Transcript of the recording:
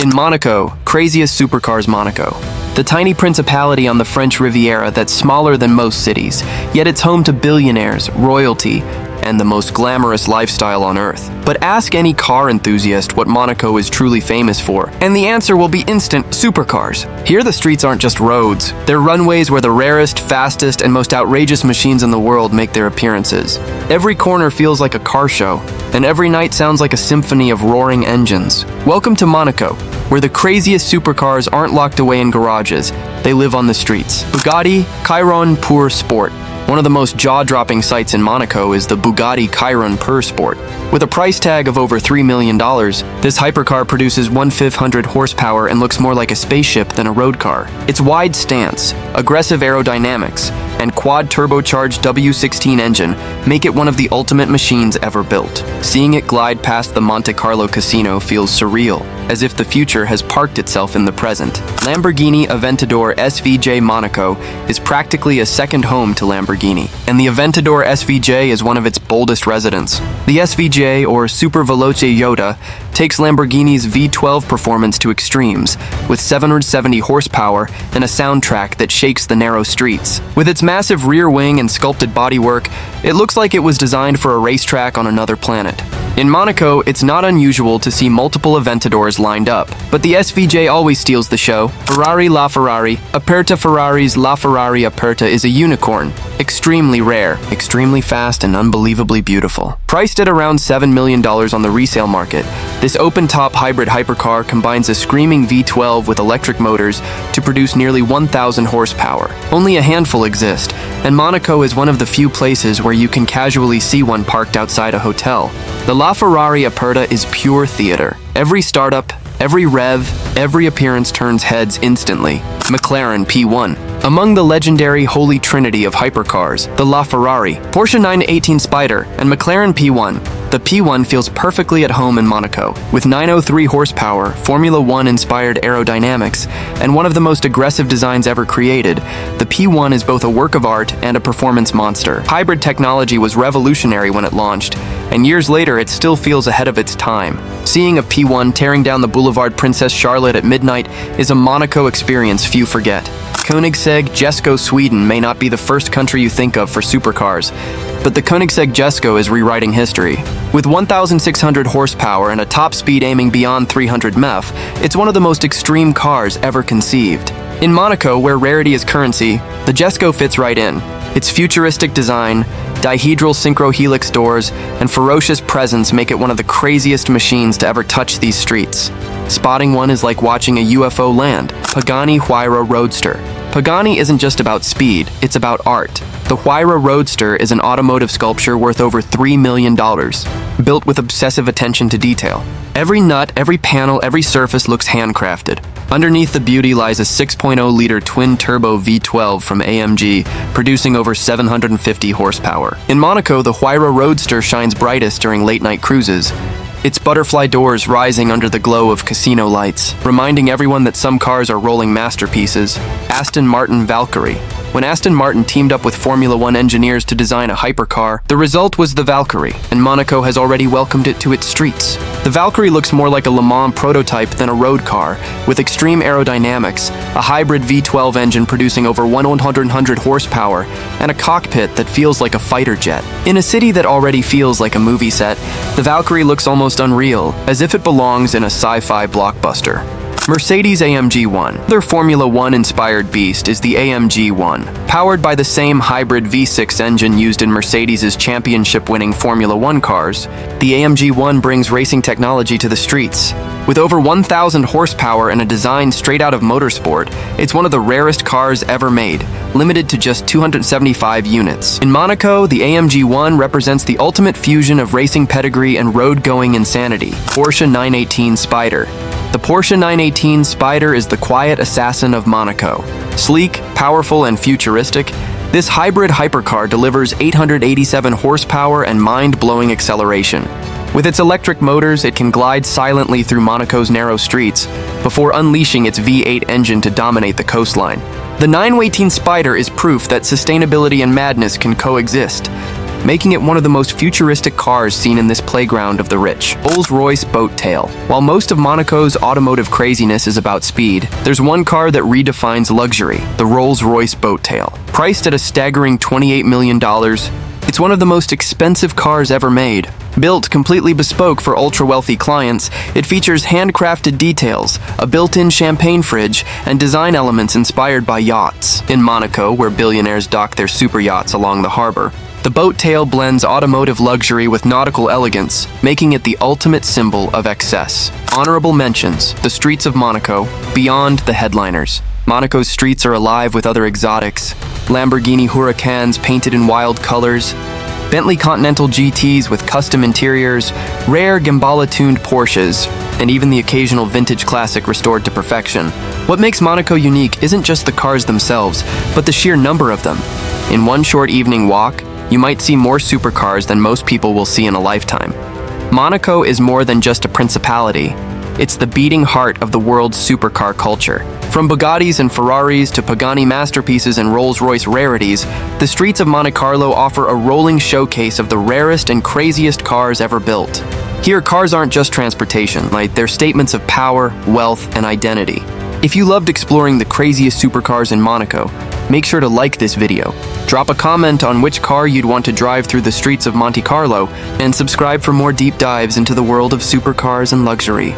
In Monaco, craziest supercars Monaco. The tiny principality on the French Riviera that's smaller than most cities, yet it's home to billionaires, royalty, and the most glamorous lifestyle on earth. But ask any car enthusiast what Monaco is truly famous for, and the answer will be instant: supercars. Here the streets aren't just roads, they're runways where the rarest, fastest, and most outrageous machines in the world make their appearances. Every corner feels like a car show, and every night sounds like a symphony of roaring engines. Welcome to Monaco, where the craziest supercars aren't locked away in garages, they live on the streets. Bugatti Chiron Pur Sport. One of the most jaw-dropping sights in Monaco is the Bugatti Chiron Pur Sport. With a price tag of over $3 million, this hypercar produces 1/500 horsepower and looks more like a spaceship than a road car. Its wide stance, aggressive aerodynamics, and quad-turbocharged W16 engine make it one of the ultimate machines ever built. Seeing it glide past the Monte Carlo casino feels surreal, as if the future has parked itself in the present. Lamborghini Aventador SVJ Monaco is practically a second home to Lamborghini, and the Aventador SVJ is one of its boldest residents. The SVJ, or Super Veloce Yoda, takes Lamborghini's V12 performance to extremes, with 770 horsepower and a soundtrack that shakes the narrow streets. With its massive rear wing and sculpted bodywork, it looks like it was designed for a racetrack on another planet. In Monaco, it's not unusual to see multiple Aventadors lined up, but the SVJ always steals the show. Ferrari LaFerrari Aperta. Ferrari's LaFerrari Aperta is a unicorn, extremely rare, extremely fast, and unbelievably beautiful. Priced at around $7 million on the resale market, this open-top hybrid hypercar combines a screaming V12 with electric motors to produce nearly 1,000 horsepower. Only a handful exist, and Monaco is one of the few places where you can casually see one parked outside a hotel. The LaFerrari Aperta is pure theater. Every startup, every rev, every appearance turns heads instantly. McLaren P1. Among the legendary holy trinity of hypercars, the LaFerrari, Porsche 918 Spyder, and McLaren P1, the P1 feels perfectly at home in Monaco. With 903 horsepower, Formula One-inspired aerodynamics, and one of the most aggressive designs ever created, the P1 is both a work of art and a performance monster. Hybrid technology was revolutionary when it launched, and years later it still feels ahead of its time. Seeing a P1 tearing down the Boulevard Princess Charlotte at midnight is a Monaco experience few forget. Koenigsegg Jesko, Sweden may not be the first country you think of for supercars, but the Koenigsegg Jesko is rewriting history. With 1,600 horsepower and a top speed aiming beyond 300 mph, it's one of the most extreme cars ever conceived. In Monaco, where rarity is currency, the Jesko fits right in. Its futuristic design, dihedral synchro-helix doors, and ferocious presence make it one of the craziest machines to ever touch these streets. Spotting one is like watching a UFO land. Pagani Huayra Roadster. Pagani isn't just about speed, it's about art. The Huayra Roadster is an automotive sculpture worth over $3 million, built with obsessive attention to detail. Every nut, every panel, every surface looks handcrafted. Underneath the beauty lies a 6.0-liter twin-turbo V12 from AMG, producing over 750 horsepower. In Monaco, the Huayra Roadster shines brightest during late-night cruises, its butterfly doors rising under the glow of casino lights, reminding everyone that some cars are rolling masterpieces. Aston Martin Valkyrie. When Aston Martin teamed up with Formula One engineers to design a hypercar, the result was the Valkyrie, and Monaco has already welcomed it to its streets. The Valkyrie looks more like a Le Mans prototype than a road car, with extreme aerodynamics, a hybrid V12 engine producing over 100 horsepower, and a cockpit that feels like a fighter jet. In a city that already feels like a movie set, the Valkyrie looks almost unreal, as if it belongs in a sci-fi blockbuster. Mercedes-AMG One. Their Formula One-inspired beast is the AMG One. Powered by the same hybrid V6 engine used in Mercedes' championship-winning Formula One cars, the AMG One brings racing technology to the streets. With over 1,000 horsepower and a design straight out of motorsport, it's one of the rarest cars ever made, limited to just 275 units. In Monaco, the AMG One represents the ultimate fusion of racing pedigree and road-going insanity. Porsche 918 Spyder. The Porsche 918 Spyder is the quiet assassin of Monaco. Sleek, powerful, and futuristic, this hybrid hypercar delivers 887 horsepower and mind-blowing acceleration. With its electric motors, it can glide silently through Monaco's narrow streets before unleashing its V8 engine to dominate the coastline. The 918 Spyder is proof that sustainability and madness can coexist. making it one of the most futuristic cars seen in this playground of the rich. Rolls-Royce Boat Tail. While most of Monaco's automotive craziness is about speed, there's one car that redefines luxury, the Rolls-Royce Boat Tail. Priced at a staggering $28 million, it's one of the most expensive cars ever made. Built completely bespoke for ultra-wealthy clients, it features handcrafted details, a built-in champagne fridge, and design elements inspired by yachts. In Monaco, where billionaires dock their super yachts along the harbor, the Boat Tail blends automotive luxury with nautical elegance, making it the ultimate symbol of excess. Honorable mentions: the streets of Monaco, beyond the headliners. Monaco's streets are alive with other exotics: Lamborghini Huracans painted in wild colors, Bentley Continental GTs with custom interiors, rare Gambala-tuned Porsches, and even the occasional vintage classic restored to perfection. What makes Monaco unique isn't just the cars themselves, but the sheer number of them. In one short evening walk, you might see more supercars than most people will see in a lifetime. Monaco is more than just a principality. It's the beating heart of the world's supercar culture. From Bugattis and Ferraris to Pagani masterpieces and Rolls-Royce rarities, the streets of Monte Carlo offer a rolling showcase of the rarest and craziest cars ever built. Here, cars aren't just transportation, they're statements of power, wealth, and identity. If you loved exploring the craziest supercars in Monaco, make sure to like this video, drop a comment on which car you'd want to drive through the streets of Monte Carlo, and subscribe for more deep dives into the world of supercars and luxury.